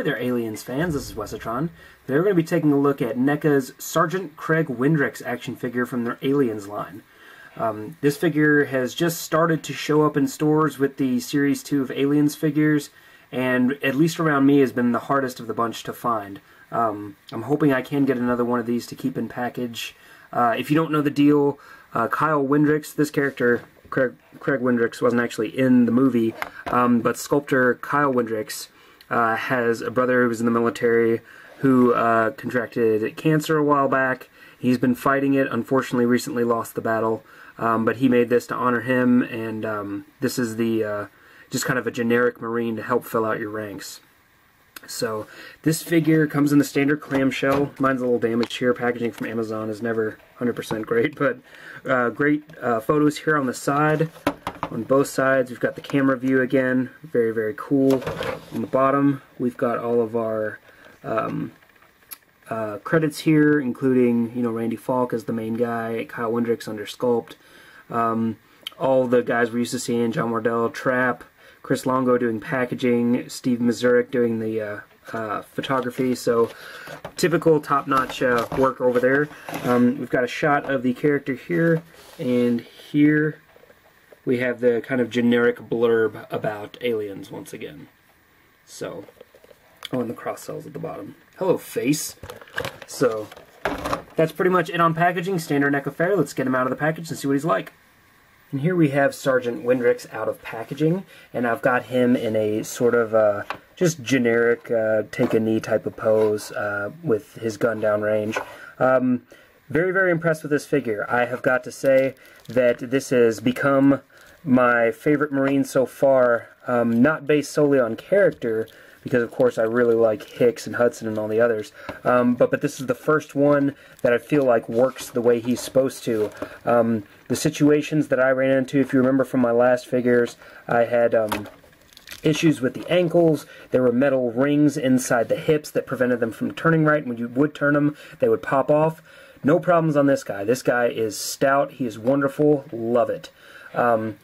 Hey there, Aliens fans, this is Wesatron. Today we're going to be taking a look at NECA's Sergeant Craig Windrix action figure from their Aliens line. This figure has just started to show up in stores with the Series 2 of Aliens figures, and at least around me has been the hardest of the bunch to find. I'm hoping I can get another one of these to keep in package. If you don't know the deal, Kyle Windrix, this character, Craig Windrix, wasn't actually in the movie, but sculptor Kyle Windrix has a brother who was in the military who contracted cancer a while back. He's been fighting it, unfortunately recently lost the battle, but he made this to honor him, and this is the just kind of a generic Marine to help fill out your ranks. So this figure comes in the standard clamshell. Mine's a little damaged here. Packaging from Amazon is never 100% great, but great photos here on the side. On both sides, we've got the camera view again, very, very cool. On the bottom, we've got all of our credits here, including, you know, Randy Falk as the main guy, Kyle Windrix under sculpt, all the guys we're used to seeing, John Wardell, Trap, Chris Longo doing packaging, Steve Mazurik doing the photography, so typical top-notch work over there. We've got a shot of the character here, and here we have the kind of generic blurb about Aliens once again. So, oh, and the cross cells at the bottom. Hello, face. So, that's pretty much it on packaging. Standard NECA fare. Let's get him out of the package and see what he's like. And here we have Sergeant Windrix out of packaging, and I've got him in a sort of just generic take a knee type of pose with his gun down range. Very, very impressed with this figure. I have got to say that this has become my favorite Marine so far, not based solely on character, because of course I really like Hicks and Hudson and all the others, but this is the first one that I feel like works the way he's supposed to. The situations that I ran into, if you remember from my last figures, I had issues with the ankles. There were metal rings inside the hips that prevented them from turning right. When you would turn them, they would pop off. No problems on this guy. This guy is stout. He is wonderful. Love it.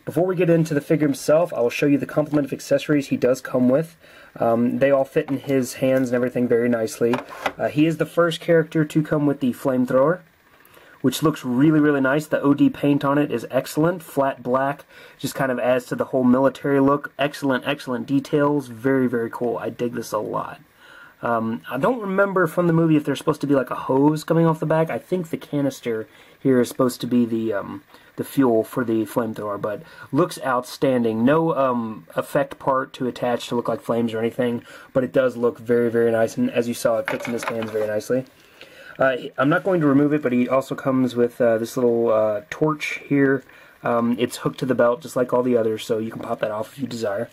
Before we get into the figure himself, I will show you the complement of accessories he does come with. They all fit in his hands and everything very nicely. He is the first character to come with the Flamethrower, which looks really, really nice. The OD paint on it is excellent. Flat black, just kind of adds to the whole military look. Excellent, excellent details. Very, very cool. I dig this a lot. I don't remember from the movie if there's supposed to be like a hose coming off the back. I think the canister here is supposed to be the fuel for the flamethrower, but looks outstanding. No effect part to attach to look like flames or anything, but it does look very, very nice, and as you saw, it fits in his hands very nicely. I'm not going to remove it, but he also comes with this little torch here. It's hooked to the belt just like all the others, so you can pop that off if you desire.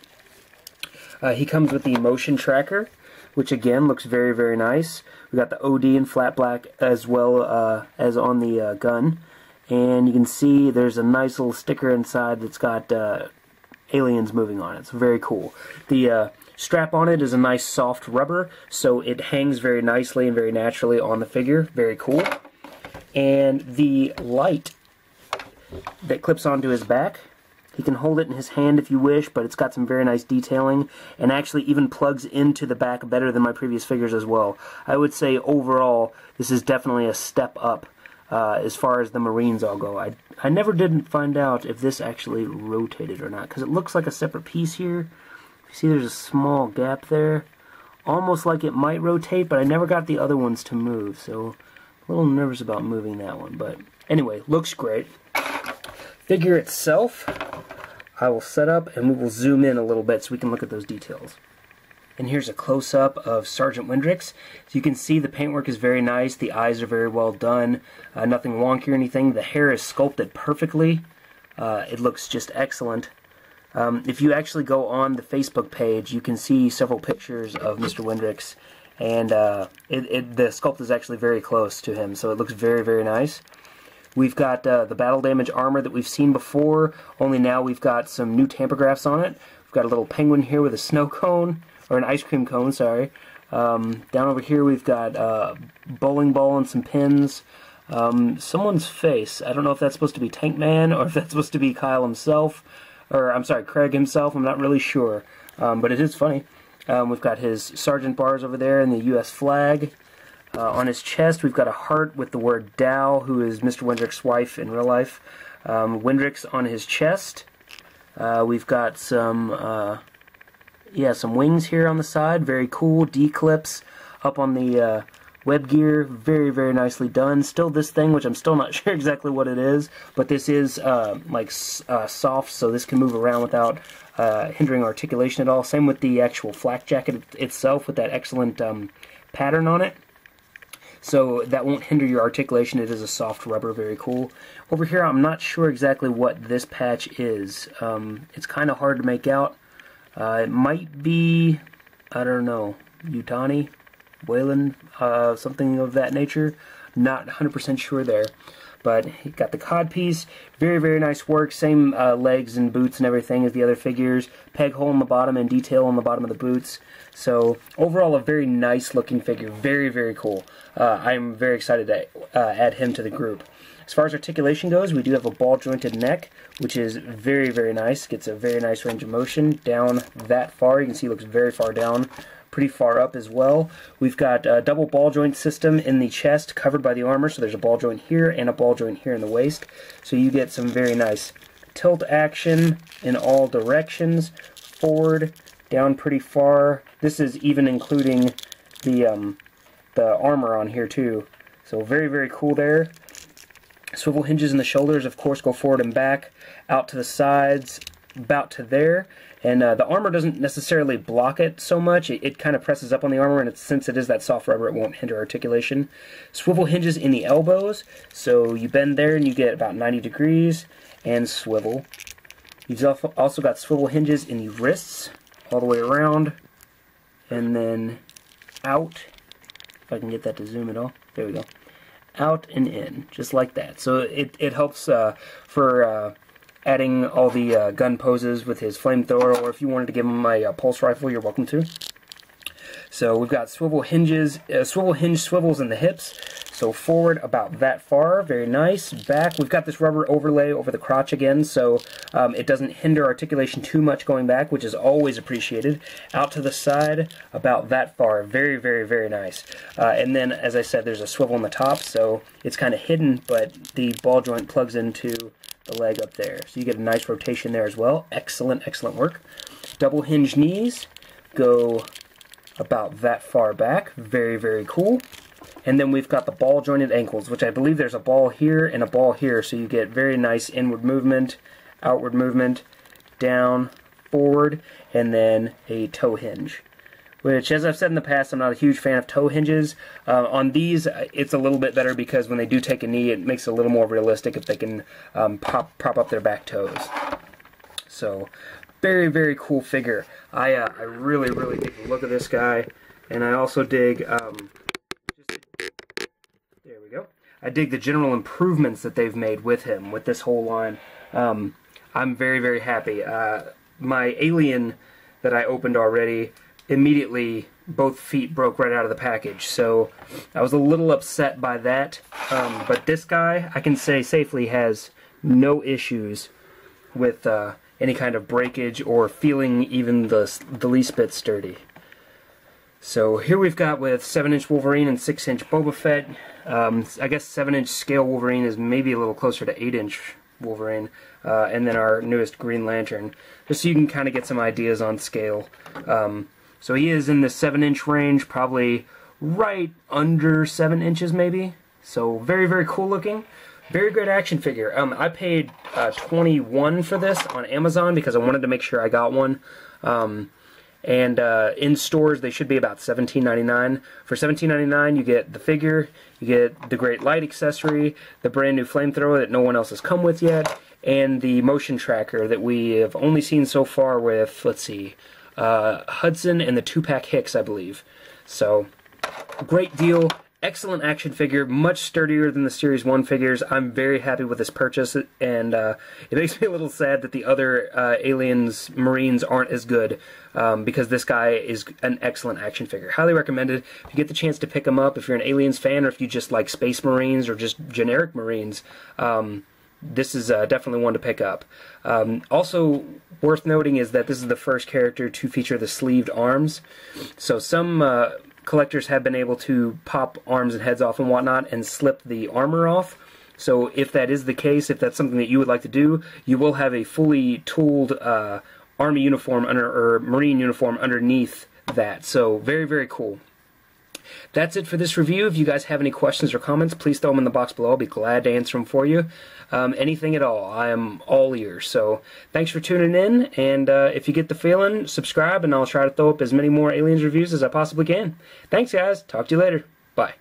He comes with the motion tracker, which again looks very, very nice. We got the OD in flat black as well as on the gun, and you can see there's a nice little sticker inside that's got aliens moving on it. It's very cool. The strap on it is a nice soft rubber, so it hangs very nicely and very naturally on the figure. Very cool. And the light that clips onto his back, he can hold it in his hand if you wish, but it's got some very nice detailing, and actually even plugs into the back better than my previous figures as well. I would say overall, this is definitely a step up as far as the Marines all go. I never did find out if this actually rotated or not, because it looks like a separate piece here. You see there's a small gap there, almost like it might rotate, but I never got the other ones to move, so a little nervous about moving that one. But anyway, looks great. Figure itself, I will set up and we will zoom in a little bit so we can look at those details. And here's a close-up of Sergeant Windrix. So you can see the paintwork is very nice, the eyes are very well done, nothing wonky or anything. The hair is sculpted perfectly. It looks just excellent. If you actually go on the Facebook page, you can see several pictures of Mr. Windrix, and the sculpt is actually very close to him, so it looks very, very nice. We've got the battle damage armor that we've seen before, only now we've got some new tampographs on it. We've got a little penguin here with a snow cone, or an ice cream cone, sorry. Down over here we've got a bowling ball and some pins. Someone's face, I don't know if that's supposed to be Tank Man, or if that's supposed to be Kyle himself, or I'm sorry, Craig himself, I'm not really sure. But it is funny. We've got his sergeant bars over there and the U.S. flag. On his chest, we've got a heart with the word Dow, who is Mr. Windrix's wife in real life. Windrix on his chest. We've got some wings here on the side. Very cool. D-clips up on the web gear. Very, very nicely done. Still this thing, which I'm still not sure exactly what it is, but this is soft, so this can move around without hindering articulation at all. Same with the actual flak jacket itself with that excellent pattern on it. So that won't hinder your articulation. It is a soft rubber, very cool. Over here, I'm not sure exactly what this patch is. It's kind of hard to make out. It might be, I don't know, Utani, Wayland, something of that nature. Not 100% sure there. But he got the codpiece. Very, very nice work. Same legs and boots and everything as the other figures. Peg hole in the bottom and detail on the bottom of the boots. So overall, a very nice looking figure. Very, very cool. I'm very excited to add him to the group. As far as articulation goes, we do have a ball jointed neck, which is very, very nice. Gets a very nice range of motion down that far. You can see he looks very far down. Pretty far up as well. We've got a double ball joint system in the chest covered by the armor, so there's a ball joint here and a ball joint here in the waist. So you get some very nice tilt action in all directions. Forward, down pretty far. This is even including the armor on here too. So very, very cool there. Swivel hinges in the shoulders, of course, go forward and back, out to the sides, about to there. And the armor doesn't necessarily block it so much. It kind of presses up on the armor, and since it is that soft rubber, it won't hinder articulation. Swivel hinges in the elbows, so you bend there and you get about 90 degrees, and swivel. You've also got swivel hinges in the wrists, all the way around, and then out. If I can get that to zoom at all. There we go. Out and in, just like that. So it helps for adding all the gun poses with his flamethrower, or if you wanted to give him a pulse rifle, you're welcome to. So we've got swivel hinges, swivel hinge swivels in the hips. So forward about that far, very nice. Back, we've got this rubber overlay over the crotch again, so it doesn't hinder articulation too much going back, which is always appreciated. Out to the side, about that far, very, very, very nice. And then, as I said, there's a swivel on the top, so it's kind of hidden, but the ball joint plugs into the leg up there. So you get a nice rotation there as well. Excellent, excellent work. Double hinge knees go about that far back. Very, very cool. And then we've got the ball jointed ankles, which I believe there's a ball here and a ball here, so you get very nice inward movement, outward movement, down, forward, and then a toe hinge. Which, as I've said in the past, I'm not a huge fan of toe hinges. On these, it's a little bit better because when they do take a knee, it makes it a little more realistic if they can prop up their back toes. So, very, very cool figure. I really, really dig the look of this guy, and I also dig, there we go. I dig the general improvements that they've made with him, with this whole line. I'm very, very happy. My alien that I opened already, immediately both feet broke right out of the package, so I was a little upset by that, but this guy, I can say safely, has no issues with any kind of breakage or feeling even the least bit sturdy. So here we've got with 7-inch Wolverine and 6-inch Boba Fett. I guess 7-inch scale Wolverine is maybe a little closer to 8-inch Wolverine, and then our newest Green Lantern, just so you can kind of get some ideas on scale. So he is in the 7-inch range, probably right under 7 inches maybe. So very, very cool looking. Very great action figure. I paid $21 for this on Amazon because I wanted to make sure I got one. And in stores they should be about $17.99. For $17.99 you get the figure, you get the great light accessory, the brand new flamethrower that no one else has come with yet, and the motion tracker that we have only seen so far with, let's see, Hudson and the 2-pack Hicks, I believe. So, great deal. Excellent action figure, much sturdier than the Series 1 figures. I'm very happy with this purchase, and it makes me a little sad that the other Aliens Marines aren't as good, because this guy is an excellent action figure. Highly recommended. If you get the chance to pick him up, if you're an Aliens fan, or if you just like Space Marines or just generic Marines, this is definitely one to pick up. Also worth noting is that this is the first character to feature the sleeved arms. So some collectors have been able to pop arms and heads off and whatnot and slip the armor off. So if that is the case, if that's something that you would like to do, you will have a fully tooled Army uniform or Marine uniform underneath that. So very, very cool. That's it for this review. If you guys have any questions or comments, please throw them in the box below. I'll be glad to answer them for you. Anything at all. I am all ears. So thanks for tuning in, and if you get the feeling, subscribe, and I'll try to throw up as many more Aliens reviews as I possibly can. Thanks, guys. Talk to you later. Bye.